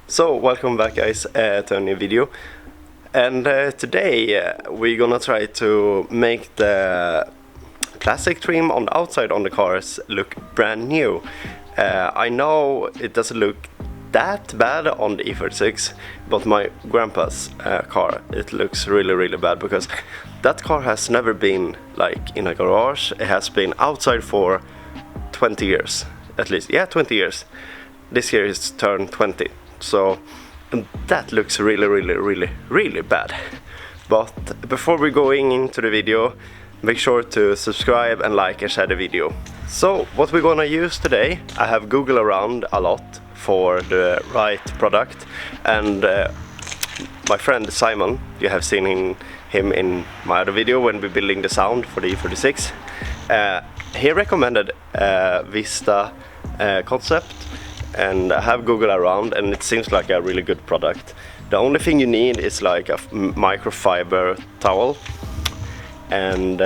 So welcome back guys to a new video, and today we're gonna try to make the plastic trim on the outside on the cars look brand new. I know it doesn't look that bad on the E36, but my grandpa's car, it looks really bad because that car has never been like in a garage. It has been outside for 20 years at least. Yeah, 20 years. This year it's turned 20. So, and that looks really bad. But before we're going into the video, make sure to subscribe and like and share the video. So what we're gonna use today, I have Googled around a lot for the right product, and my friend Simon, you have seen him in my other video when we're building the sound for the E36. He recommended Vista concept, and I have Googled around, and it seems like a really good product. The only thing you need is like a microfiber towel, and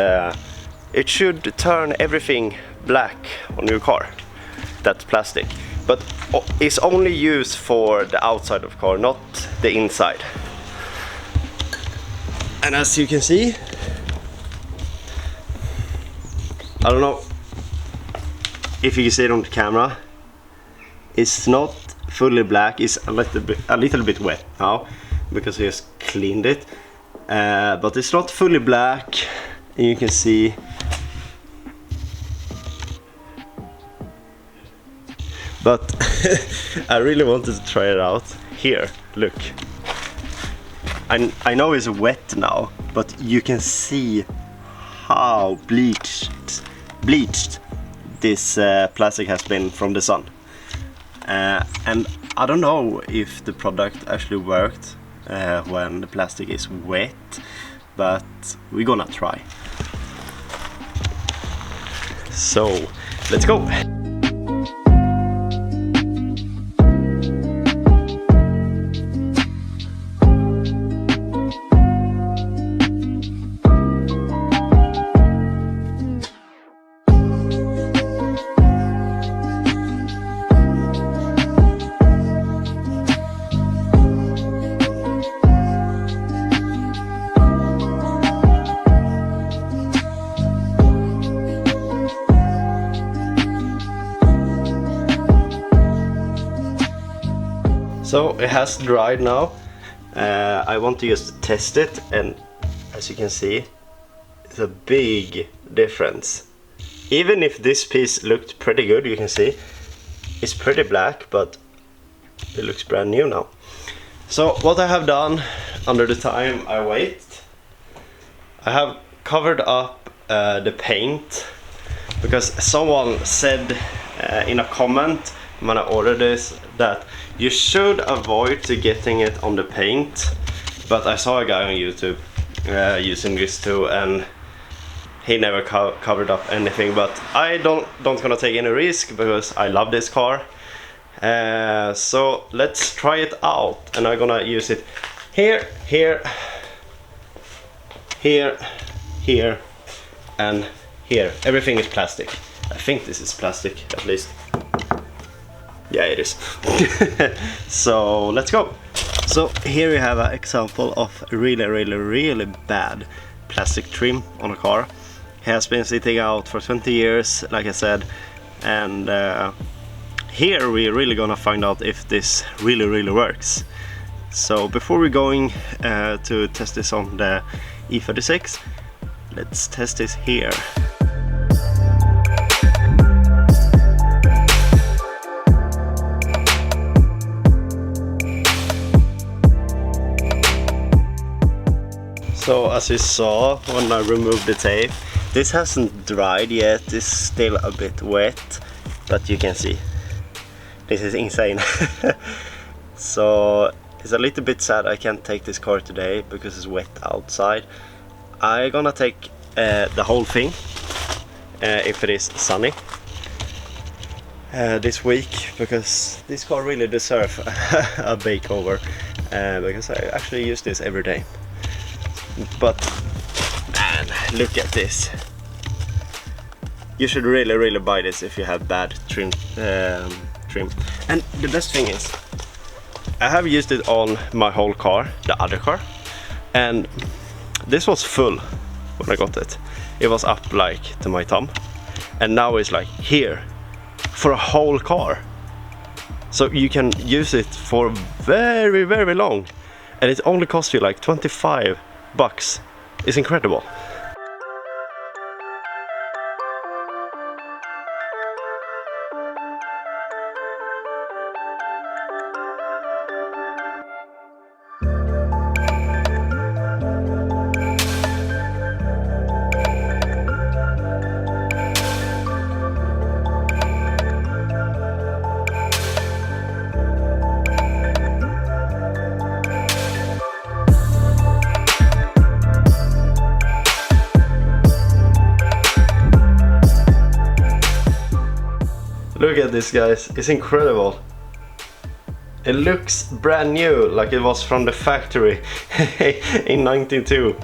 it should turn everything black on your car. That's plastic, but it's only used for the outside of the car, not the inside. And as you can see, I don't know if you can see it on the camera, it's not fully black, it's a little bit wet now because I just cleaned it, but it's not fully black. And you can see but I really wanted to try it out. Here, look, I know it's wet now, but you can see how bleached this plastic has been from the sun. And I don't know if the product actually worked when the plastic is wet, but we're gonna try. So let's go. So it has dried now. I want to just test it, and as you can see, it's a big difference. Even if this piece looked pretty good, you can see it's pretty black, but it looks brand new now. So what I have done under the time I wait, I have covered up the paint, because someone said in a comment when I ordered this that you should avoid to getting it on the paint, but I saw a guy on YouTube using this too, and he never covered up anything. But I don't gonna take any risk because I love this car. So let's try it out, and I'm gonna use it here, and here. Everything is plastic. I think this is plastic at least. Yeah, it is. So let's go. So here we have an example of really bad plastic trim on a car. It has been sitting out for 20 years, like I said, and here we're really gonna find out if this really works. So before we're going to test this on the E36, let's test this here. So as you saw when I removed the tape, this hasn't dried yet, it's still a bit wet, but you can see, this is insane. So it's a little bit sad I can't take this car today because it's wet outside. I'm gonna take the whole thing if it is sunny this week, because this car really deserves a makeover, because I actually use this every day. But man, look at this. You should really buy this if you have bad trim. And the best thing is, I have used it on my whole car, the other car, and this was full when I got it. It was up like to my thumb, and now it's like here for a whole car. So you can use it for very, very long, and it only costs you like 25 bucks. It's incredible. Look at this, guys, it's incredible. It looks brand new, like it was from the factory in 1992.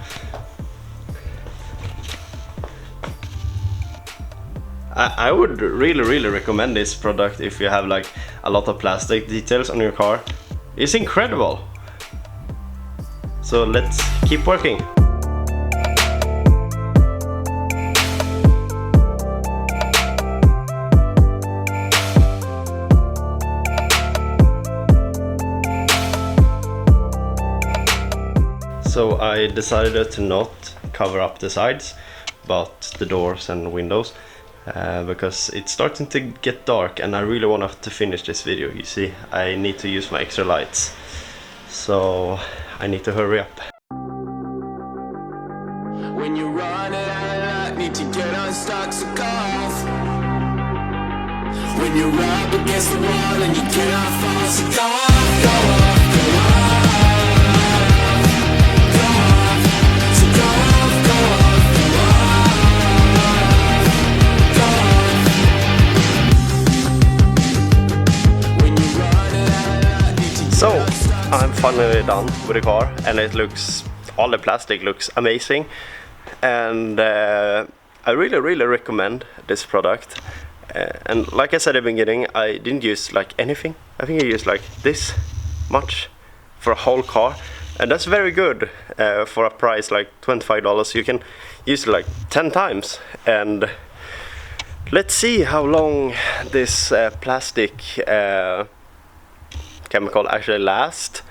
I would really recommend this product if you have like a lot of plastic details on your car. It's incredible. So let's keep working. So I decided to not cover up the sides, but the doors and windows, because it's starting to get dark and I really want to finish this video. You see, I need to use my extra lights, so I need to hurry up. When you run it out, need to get unstuck, so go off. When you're up against the wall and you cannot fall, so go off, go off, go off. So I'm finally done with the car, and it looks, all the plastic looks amazing, and I really recommend this product. And like I said at the beginning, I didn't use like anything. I think I used like this much for a whole car, and that's very good for a price like $25. You can use it like 10 times, and let's see how long this plastic chemical actually lasts.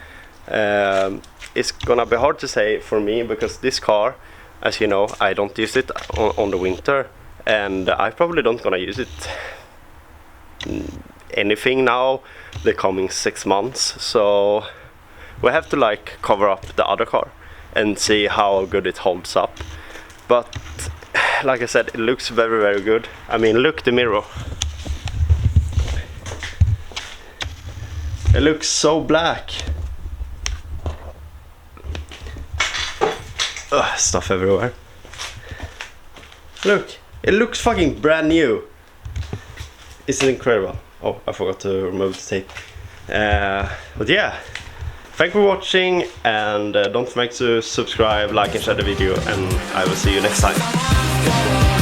It's gonna be hard to say for me, because this car, as you know, I don't use it on the winter, and I probably don't gonna use it anything now the coming 6 months. So we have to like cover up the other car and see how good it holds up. But like I said, it looks very good. I mean, look the mirror. It looks so black. Ugh, stuff everywhere. Look, it looks fucking brand new. It's incredible. Oh, I forgot to remove the tape. But yeah, thank you for watching, and don't forget to subscribe, like and share the video, and I will see you next time.